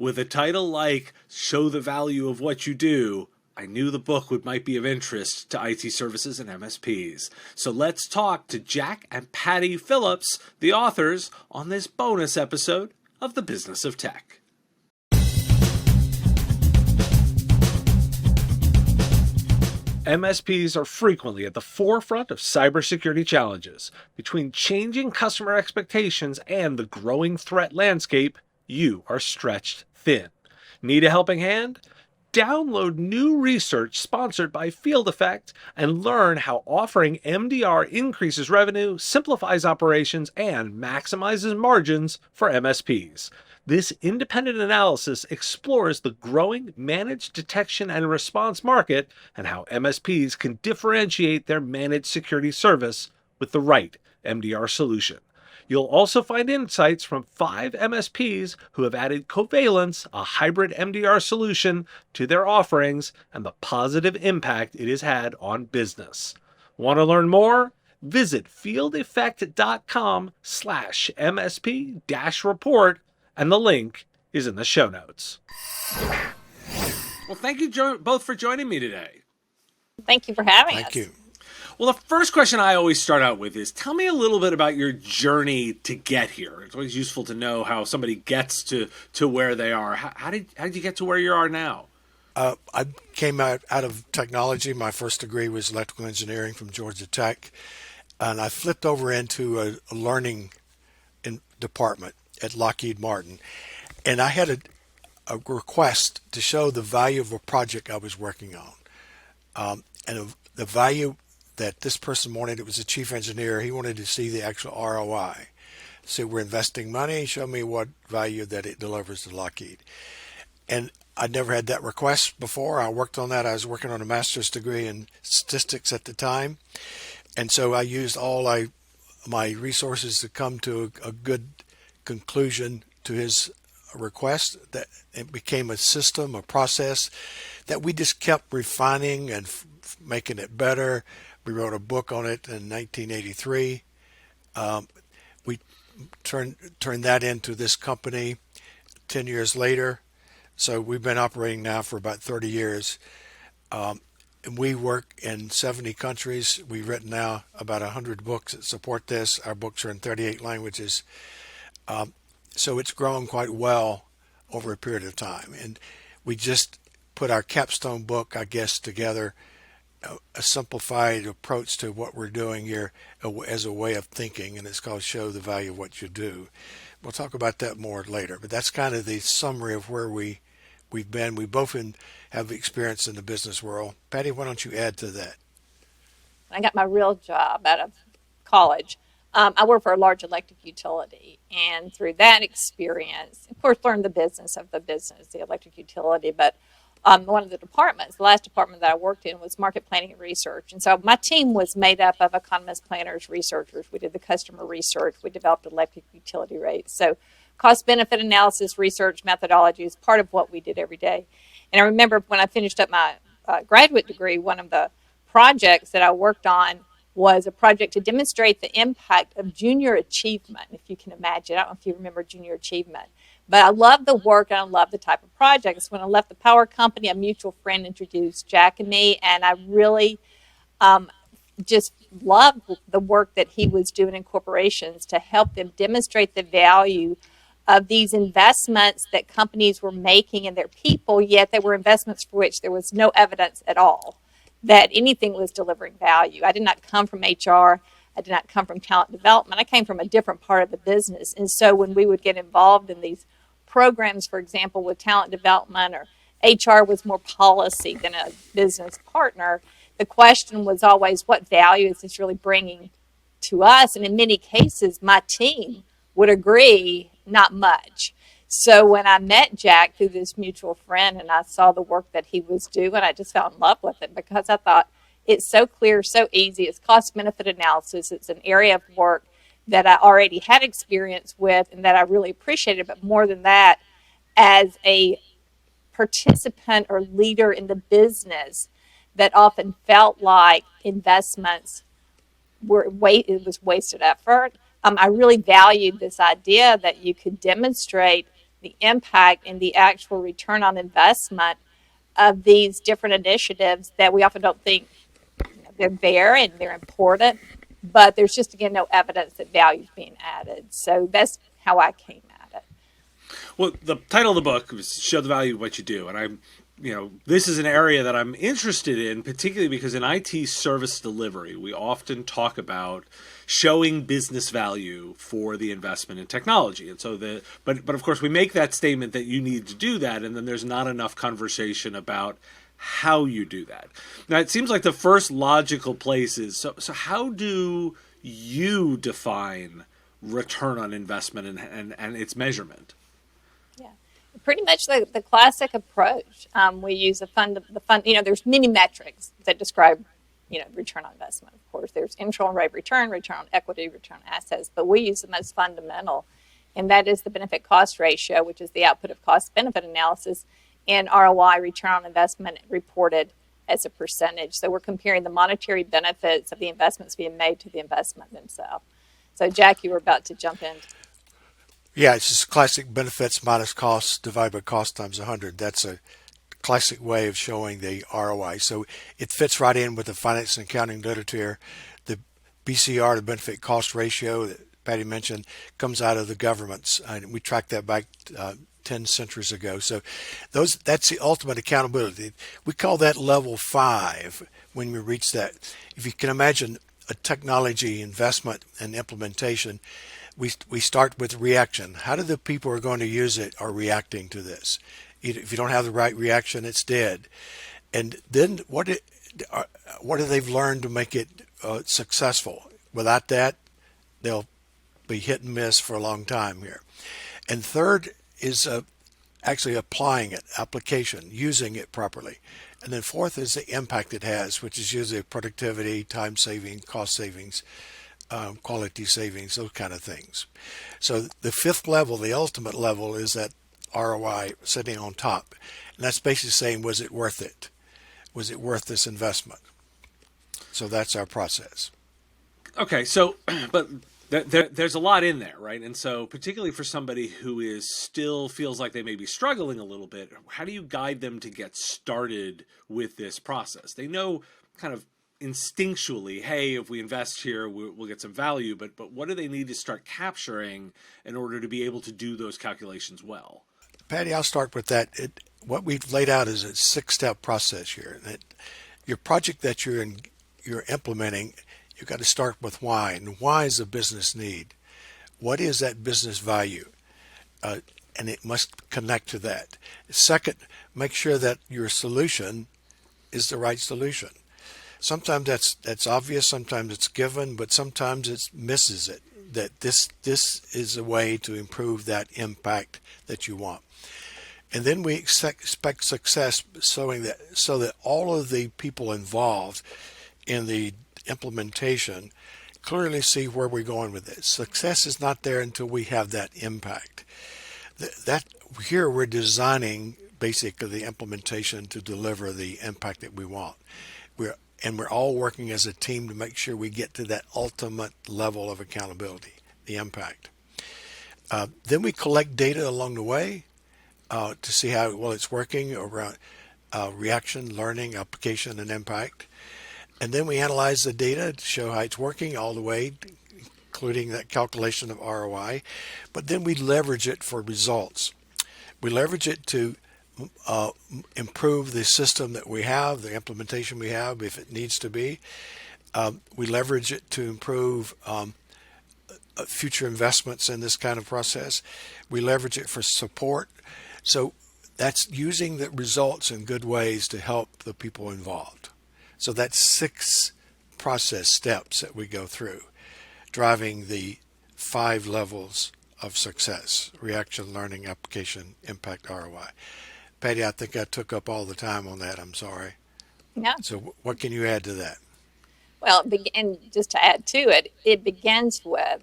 With a title like Show the Value of What You Do, I knew the book might be of interest to IT services and MSPs. So let's talk to Jack and Patti Phillips, the authors, on this bonus episode of The Business of Tech. MSPs are frequently at the forefront of cybersecurity challenges. Between changing customer expectations and the growing threat landscape, you are stretched thin. Need a helping hand? Download new research sponsored by Field Effect and learn how offering MDR increases revenue, simplifies operations, and maximizes margins for MSPs. This independent analysis explores the growing managed detection and response market and how MSPs can differentiate their managed security service with the right MDR solution. You'll also find insights from 5 MSPs who have added Covalence, a hybrid MDR solution, to their offerings and the positive impact it has had on business. Want to learn more? Visit fieldeffect.com/MSP-report, and the link is in the show notes. Well, thank you both for joining me today. Thank you for having us. Thank you. Well, the first question I always start out with is, tell me a little bit about your journey to get here. It's always useful to know how somebody gets to where they are. How did you get to where you are now? I came out of technology. My first degree was electrical engineering from Georgia Tech, and I flipped over into a learning department at Lockheed Martin. And I had a request to show the value of a project I was working on. And the value that this person wanted, it was a chief engineer, he wanted to see the actual ROI. So we're investing money, show me what value that it delivers to Lockheed. And I'd never had that request before. I worked on that. I was working on a master's degree in statistics at the time. And so I used all my resources to come to a good conclusion to his request. That it became a system, a process that we just kept refining and making it better. We wrote a book on it in 1983. We turned that into this company 10 years later. So we've been operating now for about 30 years. And we work in 70 countries. We've written now about 100 books that support this. Our books are in 38 languages. So it's grown quite well over a period of time. And we just put our capstone book, I guess, together, a simplified approach to what we're doing here as a way of thinking, and it's called Show the Value of What You Do. We'll talk about that more later, but that's kind of the summary of where we've been. We both have experience in the business world. Patti, why don't you add to that? I got my real job out of college. I worked for a large electric utility, and through that experience, of course, learned the business of the business, the electric utility, but one of the departments, the last department that I worked in, was market planning and research. And so my team was made up of economists, planners, researchers. We did the customer research. We developed electric utility rates. So cost-benefit analysis, research, methodology is part of what we did every day. And I remember when I finished up my graduate degree, one of the projects that I worked on was a project to demonstrate the impact of junior achievement, if you can imagine. I don't know if you remember junior achievement. But I love the work and I love the type of projects. When I left the power company, a mutual friend introduced Jack and me, and I really just loved the work that he was doing in corporations to help them demonstrate the value of these investments that companies were making in their people, yet they were investments for which there was no evidence at all that anything was delivering value. I did not come from HR. I did not come from talent development. I came from a different part of the business. And so when we would get involved in these programs, for example, with talent development, or HR was more policy than a business partner, the question was always, what value is this really bringing to us? And in many cases, my team would agree, not much. So when I met Jack through this mutual friend and I saw the work that he was doing, I just fell in love with it because I thought it's so clear, so easy. It's cost-benefit analysis. It's an area of work that I already had experience with and that I really appreciated. But more than that, as a participant or leader in the business that often felt like investments it was wasted effort. I really valued this idea that you could demonstrate the impact and the actual return on investment of these different initiatives that we often don't think they're there and they're important, but there's just, again, no evidence that value is being added. So that's how I came at it. Well, the title of the book was Show the Value of What You Do. And this is an area that I'm interested in, particularly because in IT service delivery, we often talk about showing business value for the investment in technology. And so but of course we make that statement that you need to do that, and then there's not enough conversation about how you do that. Now, it seems like the first logical place is, so how do you define return on investment and its measurement? Yeah, pretty much the classic approach. We use the fund. There's many metrics that describe, return on investment. Of course, there's internal rate of return, return on equity, return on assets, but we use the most fundamental, and that is the benefit cost ratio, which is the output of cost benefit analysis, and ROI, return on investment, reported as a percentage. So we're comparing the monetary benefits of the investments being made to the investment themselves. So Jack, you were about to jump in. Yeah, it's just classic benefits minus costs divided by cost times 100. That's a classic way of showing the ROI. So it fits right in with the finance and accounting literature. The BCR, the benefit cost ratio that Patti mentioned, comes out of the governments. And we tracked that back 10 centuries ago. So that's the ultimate accountability. We call that level 5 when we reach that. If you can imagine a technology investment and implementation, we start with reaction. How do the people who are going to use it are reacting to this? If you don't have the right reaction, it's dead. And then what do they've learned to make it successful? Without that, they'll be hit and miss for a long time here. And third is actually applying it, application, using it properly. And then fourth is the impact it has, which is usually productivity, time saving, cost savings, quality savings, those kind of things. So the fifth level, the ultimate level, is that ROI sitting on top. And that's basically saying, was it worth it? Was it worth this investment? So that's our process. Okay, so, but there's a lot in there, right? And so particularly for somebody who still feels like they may be struggling a little bit, how do you guide them to get started with this process? They know kind of instinctually, hey, if we invest here, we'll get some value, but what do they need to start capturing in order to be able to do those calculations well? Patti, I'll start with that. What we've laid out is a 6-step process here. Your project that you're implementing, you've got to start with why. And why is a business need? What is that business value? And it must connect to that. Second, make sure that your solution is the right solution. Sometimes that's obvious, sometimes it's given, but sometimes it misses it, that this is a way to improve that impact that you want. And then we expect success so that all of the people involved in the implementation clearly see where we're going with it. Success is not there until we have that impact. That here we're designing basically the implementation to deliver the impact that we want. We're all working as a team to make sure we get to that ultimate level of accountability, the impact. Then we collect data along the way to see how well it's working around reaction, learning, application, and impact. And then we analyze the data to show how it's working all the way, including that calculation of ROI. But then we leverage it for results. We leverage it to improve the system that we have, the implementation we have, if it needs to be. We leverage it to improve future investments in this kind of process. We leverage it for support. So that's using the results in good ways to help the people involved. So that's 6 process steps that we go through, driving the 5 levels of success: reaction, learning, application, impact, ROI. Patti, I think I took up all the time on that. I'm sorry. No. So what can you add to that? Well, and just to add to it, it begins with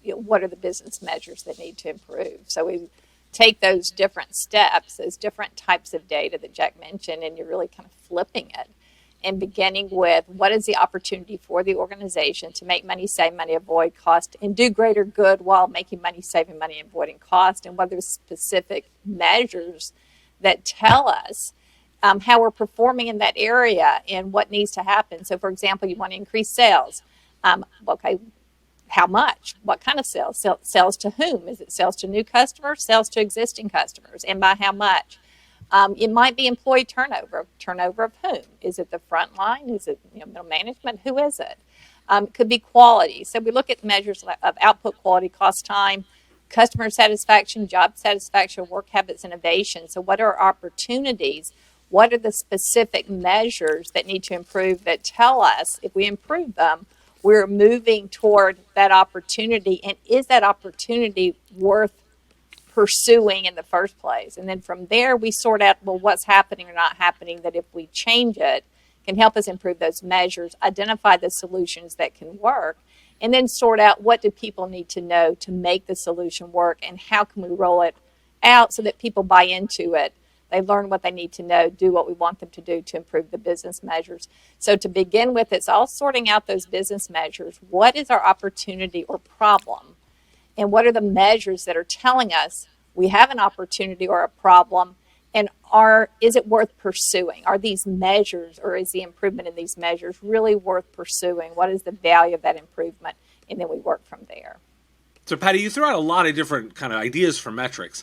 what are the business measures that need to improve. So we take those different steps, those different types of data that Jack mentioned, and you're really kind of flipping it. and beginning with what is the opportunity for the organization to make money, save money, avoid cost, and do greater good while making money, saving money, and avoiding cost, and what are the specific measures that tell us how we're performing in that area and what needs to happen. So, for example, you want to increase sales. Okay, how much? What kind of sales? Sales to whom? Is it sales to new customers? Sales to existing customers? And by how much? It might be employee turnover. Turnover of whom? Is it the front line? Is it middle management? Who is it? Could be quality. So we look at measures of output, quality, cost, time, customer satisfaction, job satisfaction, work habits, innovation. So what are opportunities? What are the specific measures that need to improve that tell us if we improve them, we're moving toward that opportunity? And is that opportunity worth pursuing in the first place? And then from there, we sort out, well, what's happening or not happening that if we change it can help us improve those measures, identify the solutions that can work, and then sort out what do people need to know to make the solution work and how can we roll it out so that people buy into it. They learn what they need to know, do what we want them to do to improve the business measures. So to begin with, it's all sorting out those business measures. What is our opportunity or problem? And what are the measures that are telling us we have an opportunity or a problem? And is it worth pursuing? Are these measures, or is the improvement in these measures really worth pursuing? What is the value of that improvement? And then we work from there. So, Patti, you threw out a lot of different kind of ideas for metrics.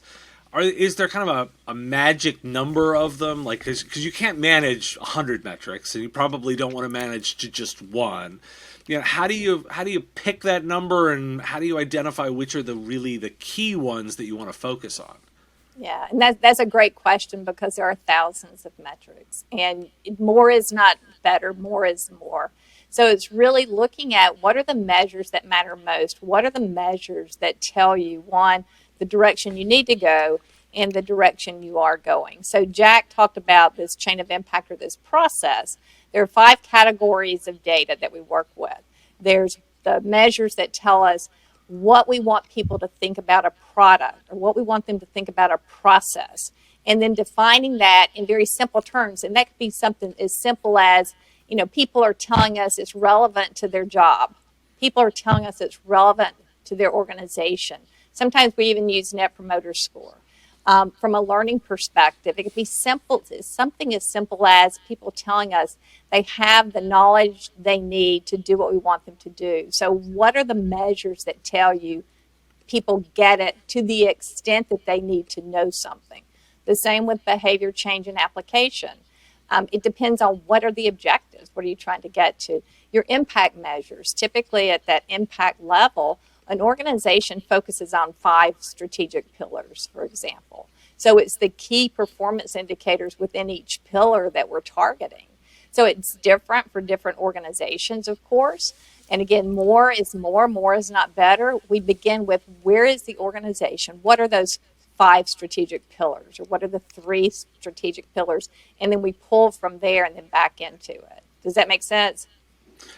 Is there kind of a magic number of them? Like, because you can't manage 100 metrics, and you probably don't want to manage to just one. How do you pick that number, and how do you identify which are the key ones that you want to focus on? Yeah, and that's a great question because there are thousands of metrics, and more is not better, more is more. So it's really looking at what are the measures that matter most. What are the measures that tell you, one, the direction you need to go and the direction you are going. So Jack talked about this chain of impact, or this process. There are 5 categories of data that we work with. There's the measures that tell us what we want people to think about a product, or what we want them to think about a process, and then defining that in very simple terms. And that could be something as simple as, people are telling us it's relevant to their job. People are telling us it's relevant to their organization. Sometimes we even use Net Promoter Score. From a learning perspective, it could be something as simple as people telling us they have the knowledge they need to do what we want them to do. So what are the measures that tell you people get it to the extent that they need to know something? The same with behavior change and application. It depends on what are the objectives. What are you trying to get to? Your impact measures. Typically at that impact level, an organization focuses on 5 strategic pillars, for example. So it's the key performance indicators within each pillar that we're targeting. So it's different for different organizations, of course. And again, more is not better. We begin with, where is the organization? What are those 5 strategic pillars, or what are the 3 strategic pillars? And then we pull from there and then back into it. Does that make sense?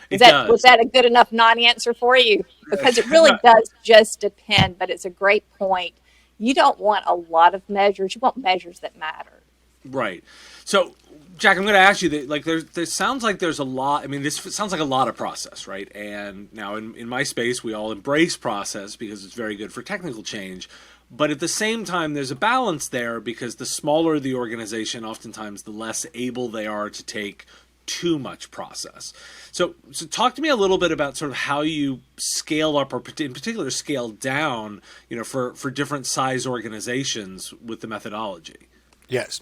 Was that a good enough non-answer for you? Because it really does just depend, but it's a great point. You don't want a lot of measures. You want measures that matter. Right. So, Jack, I'm going to ask you that, there sounds like there's a lot. I mean, this sounds like a lot of process, right? And now in my space, we all embrace process because it's very good for technical change. But at the same time, there's a balance there, because the smaller the organization, oftentimes the less able they are to take too much process. So talk to me a little bit about sort of how you scale up, or in particular scale down, for different size organizations with the methodology. Yes.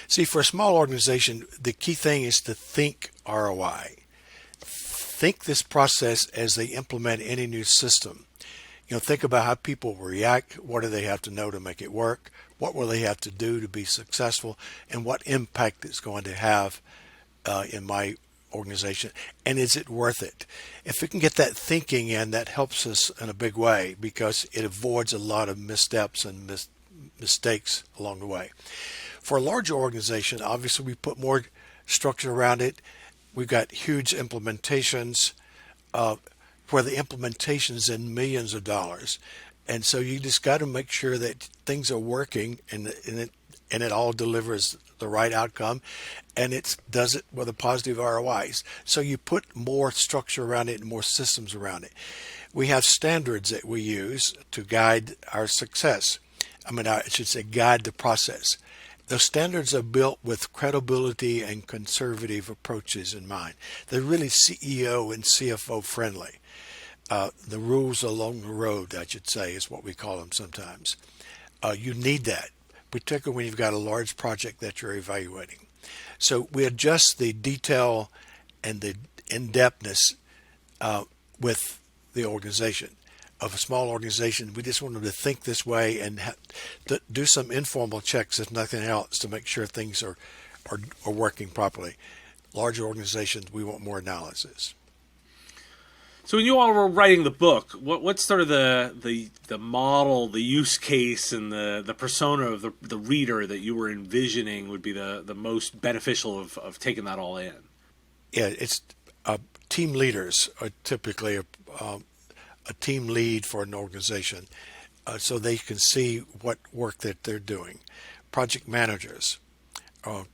See, for a small organization, the key thing is to think ROI. Think this process as they implement any new system. Think about how people react. What do they have to know to make it work? What will they have to do to be successful? And what impact it's going to have in my organization, and is it worth it? If we can get that thinking in, that helps us in a big way, because it avoids a lot of missteps and mistakes along the way. For a larger organization, obviously we put more structure around it. We've got huge implementations where the implementation's in millions of dollars, and so you just got to make sure that things are working, and and it all delivers the right outcome, and it does it with a positive ROIs. So you put more structure around it and more systems around it. We have standards that we use to guide our success. I should say guide the process. Those standards are built with credibility and conservative approaches in mind. They're really CEO and CFO friendly. The rules along the road, I should say, is what we call them sometimes. You need that, particularly when you've got a large project that you're evaluating. So we adjust the detail and the in-depthness with the organization. Of a small organization, we just want them to think this way and do some informal checks, if nothing else, to make sure things are working properly. Larger organizations, we want more analysis. So when you all were writing the book, what's sort of the model, the use case, and the persona of the reader that you were envisioning would be the most beneficial of taking that all in? Yeah, it's team leaders are typically a team lead for an organization, so they can see what work that they're doing. Project managers,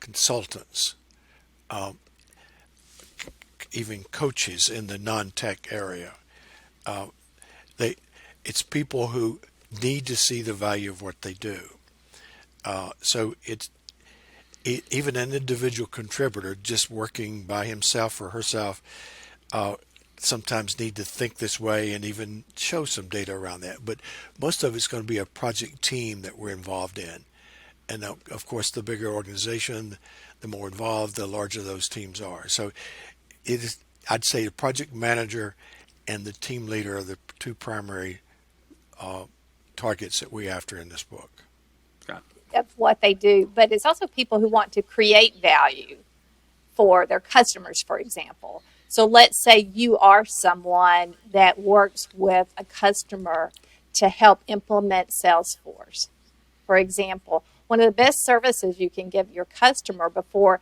consultants, even coaches in the non-tech area. It's people who need to see the value of what they do. So even an individual contributor just working by himself or herself sometimes need to think this way and even show some data around that. But most of it's going to be a project team that we're involved in. And of course, the bigger organization, the more involved, the larger those teams are. So I'd say the project manager and the team leader are the two primary targets that we're after in this book. Of what they do, but it's also people who want to create value for their customers, for example. So let's say you are someone that works with a customer to help implement Salesforce. For example, one of the best services you can give your customer before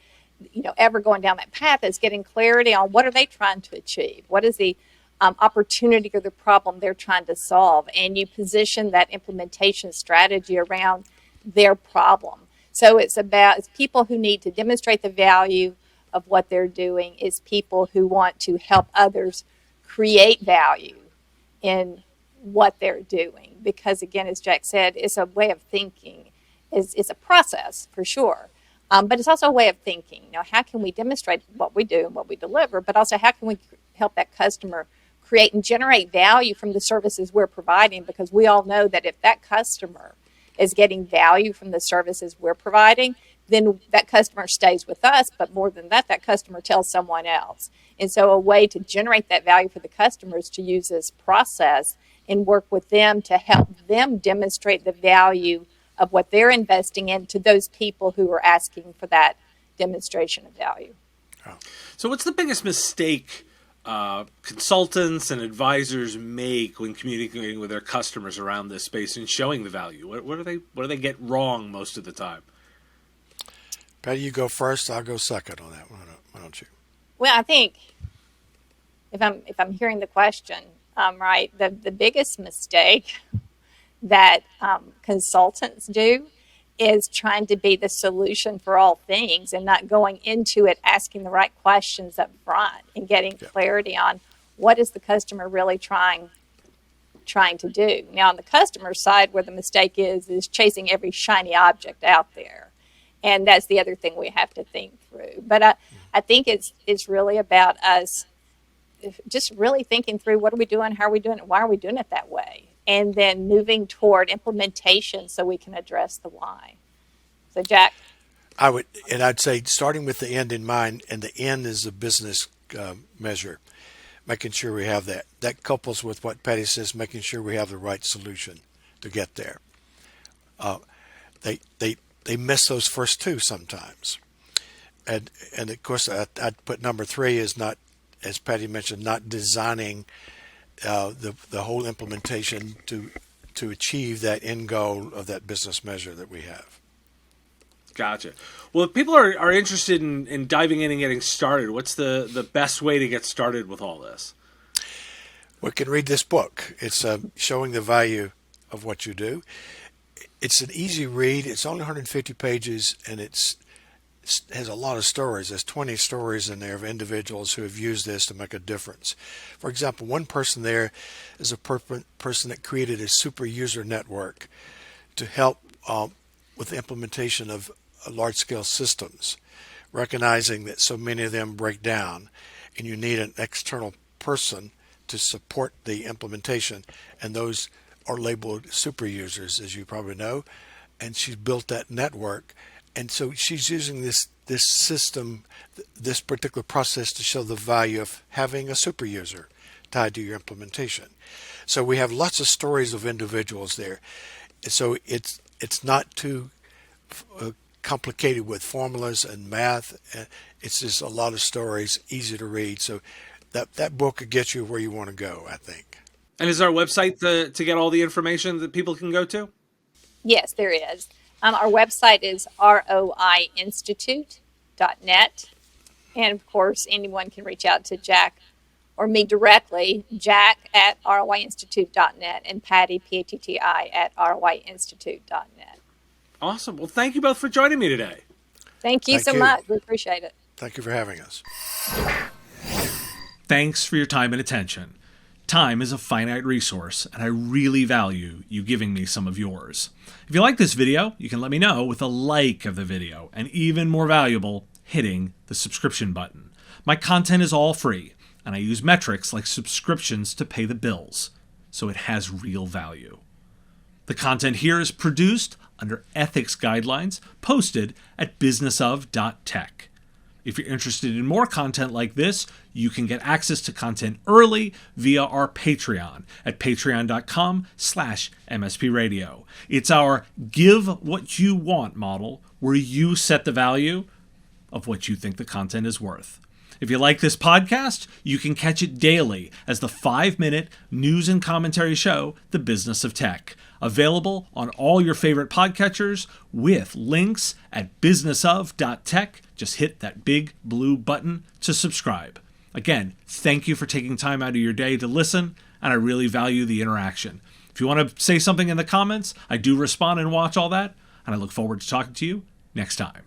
ever going down that path is getting clarity on what are they trying to achieve, what is the opportunity or the problem they're trying to solve, and you position that implementation strategy around their problem. So it's people who need to demonstrate the value of what they're doing. It's people who want to help others create value in what they're doing. Because again, as Jack said, it's a way of thinking. It's a process for sure. But it's also a way of thinking. How can we demonstrate what we do and what we deliver, but also how can we help that customer create and generate value from the services we're providing? Because we all know that if that customer is getting value from the services we're providing, then that customer stays with us, but more than that, that customer tells someone else. And so a way to generate that value for the customer is to use this process and work with them to help them demonstrate the value of what they're investing in to those people who are asking for that demonstration of value. So what's the biggest mistake consultants and advisors make when communicating with their customers around this space and showing the value? What do they get wrong most of the time? Patti, you go first. I'll go second on that one. Why don't you? Well, I think if I'm hearing the question right, the biggest mistake that consultants do is trying to be the solution for all things and not going into it asking the right questions up front and getting clarity on what is the customer really trying to do. Now, on the customer side, where the mistake is chasing every shiny object out there. And that's the other thing we have to think through. But I think it's really about us just really thinking through what are we doing, how are we doing it, why are we doing it that way? And then moving toward implementation so we can address the why. So, Jack? I'd say starting with the end in mind, and the end is the business measure, making sure we have that. That couples with what Patti says, making sure we have the right solution to get there. They miss those first two sometimes. And of course, I'd put number 3 is not, as Patti mentioned, not designing the whole implementation to achieve that end goal of that business measure that we have. Gotcha. Well, if people are interested in diving in and getting started, what's the best way to get started with all this? We can read this book. It's showing the value of what you do. It's an easy read. It's only 150 pages, and it has a lot of stories. There's 20 stories in there of individuals who have used this to make a difference. For example, one person there is a person that created a super user network to help with the implementation of large-scale systems, recognizing that so many of them break down, and you need an external person to support the implementation, and those are labeled super users, as you probably know. And she's built that network, and so she's using this system, this particular process, to show the value of having a super user tied to your implementation. So we have lots of stories of individuals there. So it's not too complicated with formulas and math. It's just a lot of stories, easy to read. So that book could get you where you want to go, I think. And is there a website to get all the information that people can go to? Yes, there is. Our website is roiinstitute.net. And of course, anyone can reach out to Jack or me directly, Jack at roiinstitute.net, and Patti, Patti, at roiinstitute.net. Awesome. Well, thank you both for joining me today. Thank you so much. We appreciate it. Thank you for having us. Thanks for your time and attention. Time is a finite resource, and I really value you giving me some of yours. If you like this video, you can let me know with a like of the video, and even more valuable, hitting the subscription button. My content is all free, and I use metrics like subscriptions to pay the bills, so it has real value. The content here is produced under ethics guidelines posted at businessof.tech. If you're interested in more content like this, you can get access to content early via our Patreon at patreon.com/MSPradio. It's our give what you want model, where you set the value of what you think the content is worth. If you like this podcast, you can catch it daily as the 5-minute news and commentary show, The Business of Tech. Available on all your favorite podcatchers with links at businessof.tech. Just hit that big blue button to subscribe. Again, thank you for taking time out of your day to listen, and I really value the interaction. If you want to say something in the comments, I do respond and watch all that, and I look forward to talking to you next time.